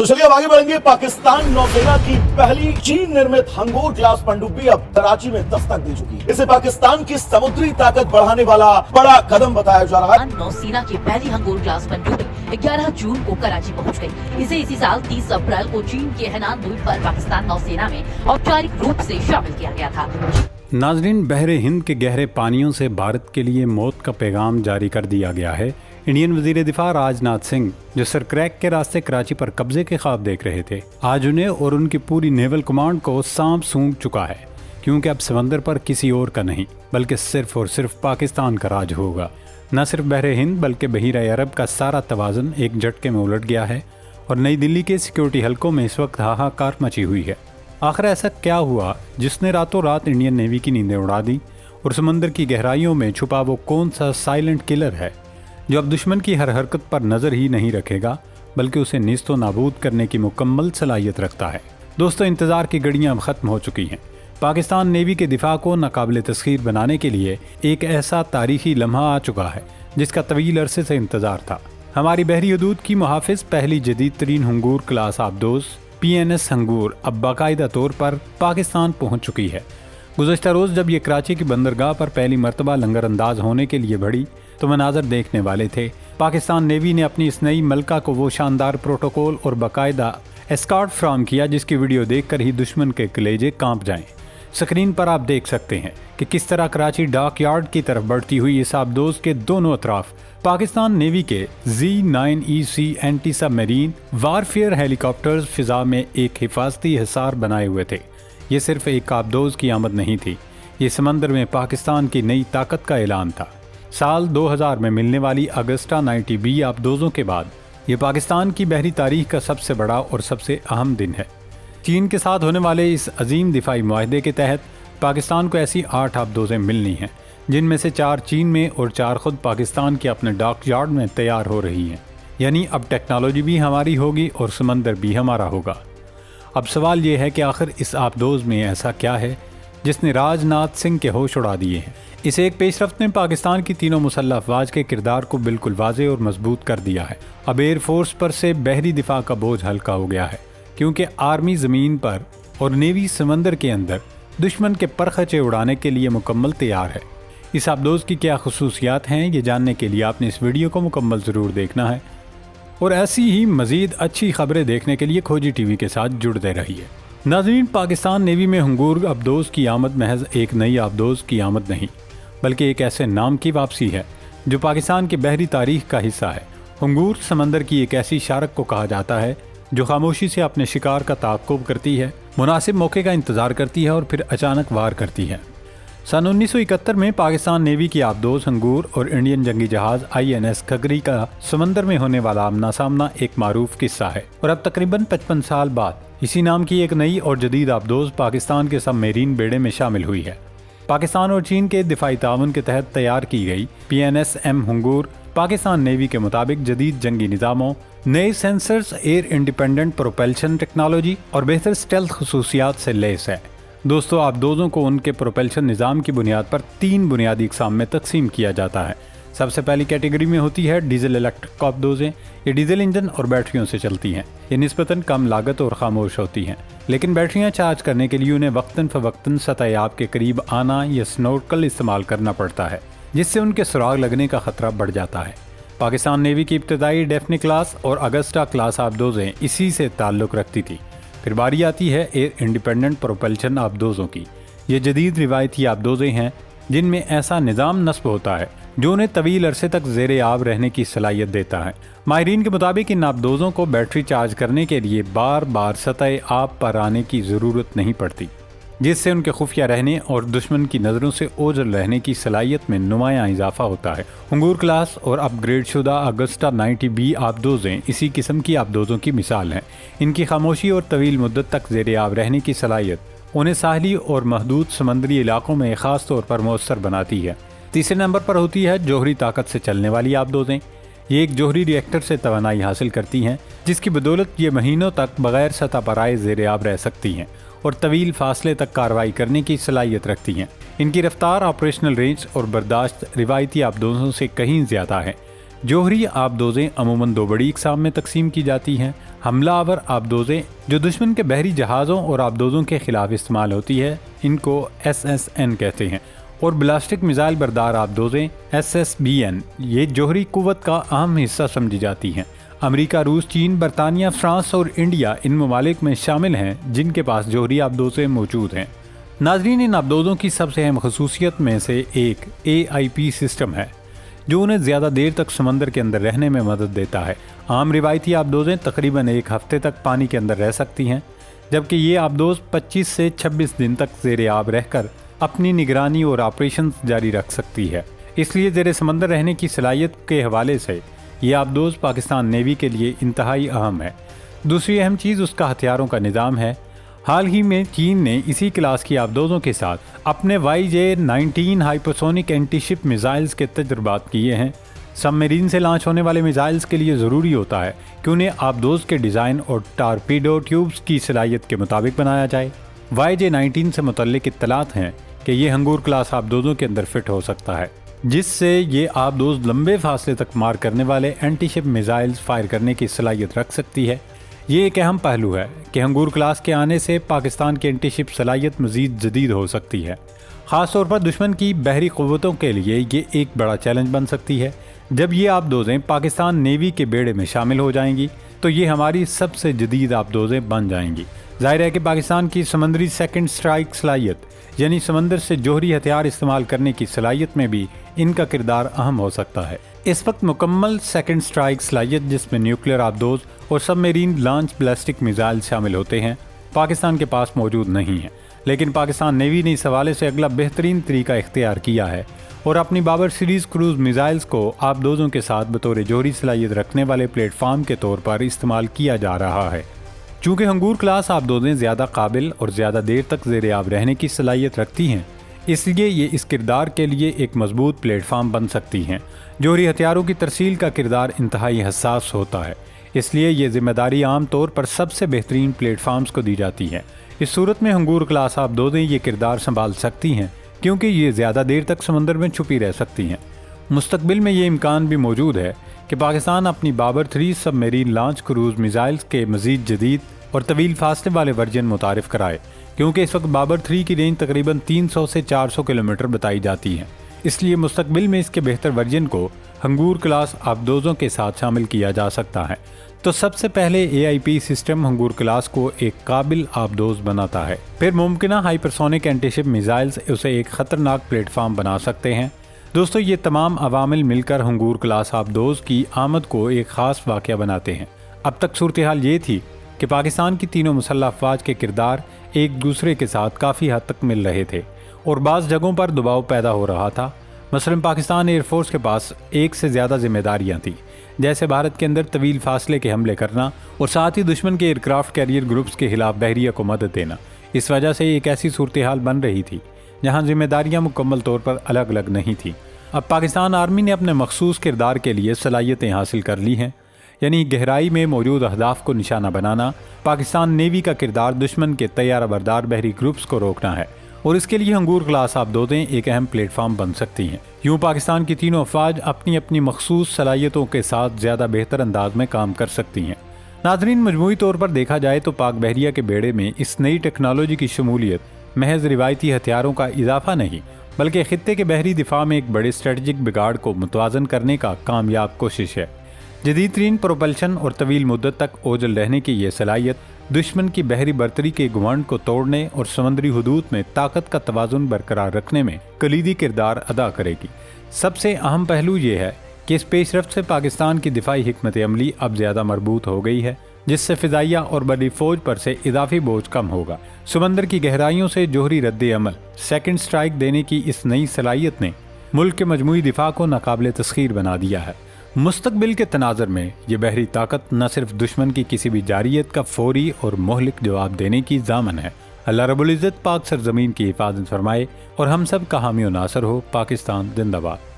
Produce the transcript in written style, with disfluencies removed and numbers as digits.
तो चलिए अब आगे बढ़ेंगे। पाकिस्तान नौसेना की पहली चीन निर्मित हंगोर क्लास पनडुब्बी अब कराची में दस्तक दे चुकी है। इसे पाकिस्तान की समुद्री ताकत बढ़ाने वाला बड़ा कदम बताया जा रहा है। नौसेना की पहली हंगोर क्लास पनडुब्बी 11 जून को कराची पहुंच गई। इसे इसी साल 30 अप्रैल को चीन के हैनान द्वीप पर पाकिस्तान नौसेना में औपचारिक रूप से शामिल किया गया था। नाजरीन, बहरे हिंद के गहरे पानियों से भारत के लिए मौत का पैगाम जारी कर दिया गया है। इंडियन वजीर दिफा राजनाथ सिंह, जो सरक्रैक के रास्ते कराची पर कब्जे के ख्वाब देख रहे थे, आज उन्हें और उनकी पूरी नेवल कमांड को सांप सूंघ चुका है, क्योंकि अब समंदर पर किसी और का नहीं बल्कि सिर्फ और सिर्फ पाकिस्तान का राज होगा। न सिर्फ बहरे हिंद बल्कि बहीरा अरब का सारा तवाज़ुन एक झटके में उलट गया है और नई दिल्ली के सिक्योरिटी हलकों में इस वक्त हाहाकार मची हुई है। आखिर ऐसा क्या हुआ जिसने रातों रात इंडियन नेवी की नींदें उड़ा दी, और समंदर की गहराइयों में छुपा वो कौन सा साइलेंट किलर है जो अब दुश्मन की हर हरकत पर नज़र ही नहीं रखेगा बल्कि उसे निस्तो नाबूद करने की मुकम्मल सलाहियत रखता है। दोस्तों, इंतज़ार की घड़ियां अब ख़त्म हो चुकी हैं। पाकिस्तान नेवी के दिफा को नाकाबिल तस्खीर बनाने के लिए एक ऐसा तारीखी लम्हा आ चुका है जिसका तवील अरसे से इंतज़ार था। हमारी बहरी हदूद की मुहाफ़िज़ पहली जदीद तरीन हंगूर क्लास आबदोज़ PNS हंगूर अब बाकायदा तौर पर पाकिस्तान पहुँच चुकी है। गुज़श्ता रोज़ जब ये कराची की बंदरगाह पर पहली मरतबा लंगर अंदाज होने के लिए बढ़ी तो मनाज़र देखने वाले थे। पाकिस्तान नेवी ने अपनी इस नई मलका को वो शानदार प्रोटोकॉल और बाकायदा एस्कॉर्ट फ्राहम किया जिसकी वीडियो देखकर ही दुश्मन के कलेजे कांप जाएं। स्क्रीन पर आप देख सकते हैं कि किस तरह कराची डॉक यार्ड की तरफ बढ़ती हुई इस आबदोज़ के दोनों अतराफ पाकिस्तान नेवी के Z-9EC anti submarine warfare helicopters फिजा में एक हिफाजती हिसार बनाए हुए थे। ये सिर्फ एक आबदोज़ की आमद नहीं थी, ये समंदर में पाकिस्तान की नई ताकत का ऐलान था। साल 2000 में मिलने वाली अगस्टा 90B आबदोज़ों के बाद ये पाकिस्तान की बहरी तारीख का सबसे बड़ा और सबसे अहम दिन है। चीन के साथ होने वाले इस अजीम दिफाई मुआहदे के तहत पाकिस्तान को ऐसी 8 आबदोज़ें मिलनी हैं, जिनमें से 4 चीन में और 4 खुद पाकिस्तान के अपने डॉक यार्ड में तैयार हो रही हैं। यानी अब टेक्नोलॉजी भी हमारी होगी और समंदर भी हमारा होगा। अब सवाल ये है कि आखिर इस आबदोज़ में ऐसा क्या है जिसने राजनाथ सिंह के होश उड़ा दिए हैं। इस एक पेशरफ्त ने पाकिस्तान की तीनों मुसल्लह अफवाज के किरदार को बिल्कुल वाज़ेह और मजबूत कर दिया है। अब एयरफोर्स पर से बहरी दिफा का बोझ हल्का हो गया है, क्योंकि आर्मी ज़मीन पर और नेवी समंदर के अंदर दुश्मन के परखचे उड़ाने के लिए मुकम्मल तैयार है। इस आबदोज़ की क्या खसूसियात हैं, ये जानने के लिए आपने इस वीडियो को मुकम्मल ज़रूर देखना है, और ऐसी ही मज़ीद अच्छी खबरें देखने के लिए खोजी TV के साथ जुड़ते रहिए। नाज़रीन, पाकिस्तान नेवी में हंगूर आबदोज़ की आमद महज एक नई आबदोज़ की आमद नहीं बल्कि एक ऐसे नाम की वापसी है जो पाकिस्तान की बहरी तारीख का हिस्सा है। हंगूर समंदर की एक ऐसी शारक को कहा जाता है जो खामोशी से अपने शिकार का ताक़ुब करती है, मुनासिब मौके का इंतज़ार करती है और फिर अचानक वार करती है। सन 1971 में पाकिस्तान नेवी की आबदोज़ हंगूर और इंडियन जंगी जहाज़ INS खगरी का समंदर में होने वाला आमना सामना एक मारूफ किस्सा है, और अब तकरीबन 55 साल बाद इसी नाम की एक नई और जदीद आबदोज़ पाकिस्तान के सबमरीन बेड़े में शामिल हुई है। पाकिस्तान और चीन के दिफाई ताउन के तहत तैयार की गई PNS M हंगूर पाकिस्तान नेवी के मुताबिक जदीद जंगी निज़ामों, नए सेंसर्स, एयर इंडिपेंडेंट प्रोपेल्शन टेक्नोलॉजी और बेहतर स्टेल्थ खसूसियात से लैस है। दोस्तों, आबदोज़ों को उनके प्रोपेल्शन निज़ाम की बुनियाद पर 3 बुनियादी इक़साम में तकसीम किया जाता है। सबसे पहली कैटेगरी में होती है डीजल इलेक्ट्रिक आबदोज़ें। ये डीजल इंजन और बैटरियों से चलती हैं। ये निस्बतन कम लागत और खामोश होती हैं, लेकिन बैटरियां चार्ज करने के लिए उन्हें वक्तन फ़वक्तन सतह आब के करीब आना या स्नॉर्कल इस्तेमाल करना पड़ता है, जिससे उनके सुराग लगने का ख़तरा बढ़ जाता है। पाकिस्तान नेवी की इब्तदाई डेफनी क्लास और अगस्टा क्लास आबदोज़ें इसी से ताल्लुक़ रखती थी। फिर बारी आती है एयर इंडिपेंडेंट प्रोपल्शन आबदोज़ों की। ये जदीद रिवायती आबदोज़ें हैं जिनमें ऐसा निज़ाम नस्ब होता है जो उन्हें तवील अरसे तक ज़ेरे आब रहने की सलाहियत देता है। माहिरीन के मुताबिक इन आबदोज़ों को बैटरी चार्ज करने के लिए बार बार सतह आब पर आने की ज़रूरत नहीं पड़ती, जिससे उनके खुफिया रहने और दुश्मन की नज़रों से ओझल रहने की सलाहियत में नुमायाँ इजाफा होता है। हंगूर क्लास और अपग्रेड शुदा अगस्टा 90B आबदोज़ें इसी किस्म की आबदोज़ों की मिसाल हैं। इनकी खामोशी और तवील मुद्दत तक ज़ेरे आब रहने की सलाहियत उन्हें साहली और महदूद समंदरी इलाकों में ख़ास तौर पर मौसर बनाती है। तीसरे नंबर पर होती है जोहरी ताकत से चलने वाली आबदोज़ें। ये एक जोहरी रिएक्टर से तवानाई हासिल करती हैं, जिसकी बदौलत ये महीनों तक बग़ैर सतह पर आए ज़ेरे आब रह सकती हैं और तवील फासले तक कार्रवाई करने की सलाहियत रखती हैं। इनकी रफ्तार, ऑपरेशनल रेंज और बर्दाश्त रिवायती आबदोज़ों से कहीं ज़्यादा है। जोहरी आबदोज़ें अमूमन 2 बड़ी इक़साम में तकसीम की जाती हैं। حملہ آور آبدوزیں جو دشمن کے بحری جہازوں اور آبدوزوں کے خلاف استعمال ہوتی ہے ان کو SSN کہتے ہیں، اور بلاسٹک میزائل بردار آبدوزیں SSBN یہ جوہری قوت کا اہم حصہ سمجھی جاتی ہیں۔ امریکہ، روس، چین، برطانیہ، فرانس اور انڈیا ان ممالک میں شامل ہیں جن کے پاس جوہری آبدوزیں موجود ہیں۔ ناظرین، ان آبدوزوں کی سب سے اہم خصوصیت میں سے ایک AIP سسٹم ہے جو انہیں زیادہ دیر تک سمندر کے اندر رہنے میں مدد دیتا ہے۔ عام روایتی آبدوزیں تقریباً 1 ہفتے تک پانی کے اندر رہ سکتی ہیں، جبکہ یہ آبدوز 25 سے 26 دن تک زیر آب رہ کر اپنی نگرانی اور آپریشنز جاری رکھ سکتی ہے۔ اس لیے زیر سمندر رہنے کی صلاحیت کے حوالے سے یہ آبدوز پاکستان نیوی کے لیے انتہائی اہم ہے۔ دوسری اہم چیز اس کا ہتھیاروں کا نظام ہے۔ حال ہی میں چین نے اسی کلاس کی آبدوزوں کے ساتھ اپنے YJ-19 ہائپرسونک اینٹی شپ میزائلز کے تجربات کیے ہیں۔ سب میرین سے لانچ ہونے والے میزائلز کے لیے ضروری ہوتا ہے کہ انہیں آبدوز کے ڈیزائن اور ٹارپیڈو ٹیوبز کی صلاحیت کے مطابق بنایا جائے۔ YJ-19 سے متعلق اطلاعات ہیں کہ یہ ہنگور کلاس آبدوزوں کے اندر فٹ ہو سکتا ہے، جس سے یہ آبدوز لمبے فاصلے تک مار کرنے والے اینٹی شپ میزائلز فائر کرنے کی صلاحیت رکھ سکتی ہے۔ یہ ایک اہم پہلو ہے کہ ہنگور کلاس کے آنے سے پاکستان کی اینٹی شپ صلاحیت مزید جدید ہو سکتی ہے۔ خاص طور پر دشمن کی بحری قوتوں کے لیے یہ ایک بڑا چیلنج بن سکتی ہے۔ جب یہ آبدوزیں پاکستان نیوی کے بیڑے میں شامل ہو جائیں گی تو یہ ہماری سب سے جدید آبدوزیں بن جائیں گی۔ ظاہر ہے کہ پاکستان کی سمندری سیکنڈ سٹرائک صلاحیت یعنی سمندر سے جوہری ہتھیار استعمال کرنے کی صلاحیت میں بھی ان کا کردار اہم ہو سکتا ہے۔ اس وقت مکمل سیکنڈ سٹرائک صلاحیت جس میں نیوکلیئر آبدوز اور سب میرین لانچ بلاسٹک میزائل شامل ہوتے ہیں پاکستان کے پاس موجود نہیں ہیں، لیکن پاکستان نیوی نے اس حوالے سے اگلا بہترین طریقہ اختیار کیا ہے اور اپنی بابر سیریز کروز میزائلز کو آبدوزوں کے ساتھ بطور جوہری صلاحیت رکھنے والے پلیٹ فارم کے طور پر استعمال کیا جا رہا ہے۔ چونکہ ہنگور کلاس آبدوزیں زیادہ قابل اور زیادہ دیر تک زیر آب رہنے کی صلاحیت رکھتی ہیں، اس لیے یہ اس کردار کے لیے ایک مضبوط پلیٹ فارم بن سکتی ہیں۔ جوہری ہتھیاروں کی ترسیل کا کردار انتہائی حساس ہوتا ہے، اس لیے یہ ذمہ داری عام طور پر سب سے بہترین پلیٹ فارمز کو دی جاتی ہے۔ اس صورت میں ہنگور کلاس آبدوزیں یہ کردار سنبھال سکتی ہیں کیونکہ یہ زیادہ دیر تک سمندر میں چھپی رہ سکتی ہیں۔ مستقبل میں یہ امکان بھی موجود ہے کہ پاکستان اپنی بابر 3 سب میرین لانچ کروز میزائلز کے مزید جدید اور طویل فاصلے والے ورژن متعارف کرائے، کیونکہ اس وقت بابر 3 کی رینج تقریباً 300 سے 400 کلومیٹر بتائی جاتی ہے۔ اس لیے مستقبل میں اس کے بہتر ورژن کو ہنگور کلاس آبدوزوں کے ساتھ شامل کیا جا سکتا ہے۔ تو سب سے پہلے AIP سسٹم ہنگور کلاس کو ایک قابل آبدوز بناتا ہے، پھر ممکنہ ہائپرسونک اینٹی شپ میزائلز اسے ایک خطرناک پلیٹ فارم بنا سکتے ہیں۔ دوستو، یہ تمام عوامل مل کر ہنگور کلاس آبدوز کی آمد کو ایک خاص واقعہ بناتے ہیں۔ اب تک صورتحال یہ تھی کہ پاکستان کی تینوں مسلح افواج کے کردار ایک دوسرے کے ساتھ کافی حد تک مل رہے تھے اور بعض جگہوں پر دباؤ پیدا ہو رہا تھا۔ مثلاً پاکستان ایئر فورس کے پاس ایک سے زیادہ ذمہ داریاں تھیں، جیسے بھارت کے اندر طویل فاصلے کے حملے کرنا اور ساتھ ہی دشمن کے ایئرکرافٹ کیریئر گروپس کے خلاف بحریہ کو مدد دینا۔ اس وجہ سے ایک ایسی صورتحال بن رہی تھی جہاں ذمہ داریاں مکمل طور پر الگ الگ نہیں تھیں۔ اب پاکستان آرمی نے اپنے مخصوص کردار کے لیے صلاحیتیں حاصل کر لی ہیں، یعنی گہرائی میں موجود اہداف کو نشانہ بنانا۔ پاکستان نیوی کا کردار دشمن کے طیارہ بردار بحری گروپس کو روکنا ہے اور اس کے لیے ہنگور کلاس آبدوزیں ایک اہم پلیٹ فارم بن سکتی ہیں۔ یوں پاکستان کی تینوں افواج اپنی اپنی مخصوص صلاحیتوں کے ساتھ زیادہ بہتر انداز میں کام کر سکتی ہیں۔ ناظرین، مجموعی طور پر دیکھا جائے تو پاک بحریہ کے بیڑے میں اس نئی ٹیکنالوجی کی شمولیت محض روایتی ہتھیاروں کا اضافہ نہیں بلکہ خطے کے بحری دفاع میں ایک بڑے اسٹریٹجک بگاڑ کو متوازن کرنے کا کامیاب کوشش ہے۔ جدید ترین پروپلشن اور طویل مدت تک اوجل رہنے کی یہ صلاحیت دشمن کی بحری برتری کے گھمنڈ کو توڑنے اور سمندری حدود میں طاقت کا توازن برقرار رکھنے میں کلیدی کردار ادا کرے گی۔ سب سے اہم پہلو یہ ہے کہ اس پیش رفت سے پاکستان کی دفاعی حکمت عملی اب زیادہ مربوط ہو گئی ہے، جس سے فضائیہ اور بڑی فوج پر سے اضافی بوجھ کم ہوگا۔ سمندر کی گہرائیوں سے جوہری رد عمل سیکنڈ سٹرائک دینے کی اس نئی صلاحیت نے ملک کے مجموعی دفاع کو ناقابل تسخیر بنا دیا ہے۔ مستقبل کے تناظر میں یہ بحری طاقت نہ صرف دشمن کی کسی بھی جارحیت کا فوری اور مہلک جواب دینے کی ضامن ہے۔ اللہ رب العزت پاک سرزمین کی حفاظت فرمائے اور ہم سب کا حامی و ناصر ہو۔ پاکستان زندہ باد۔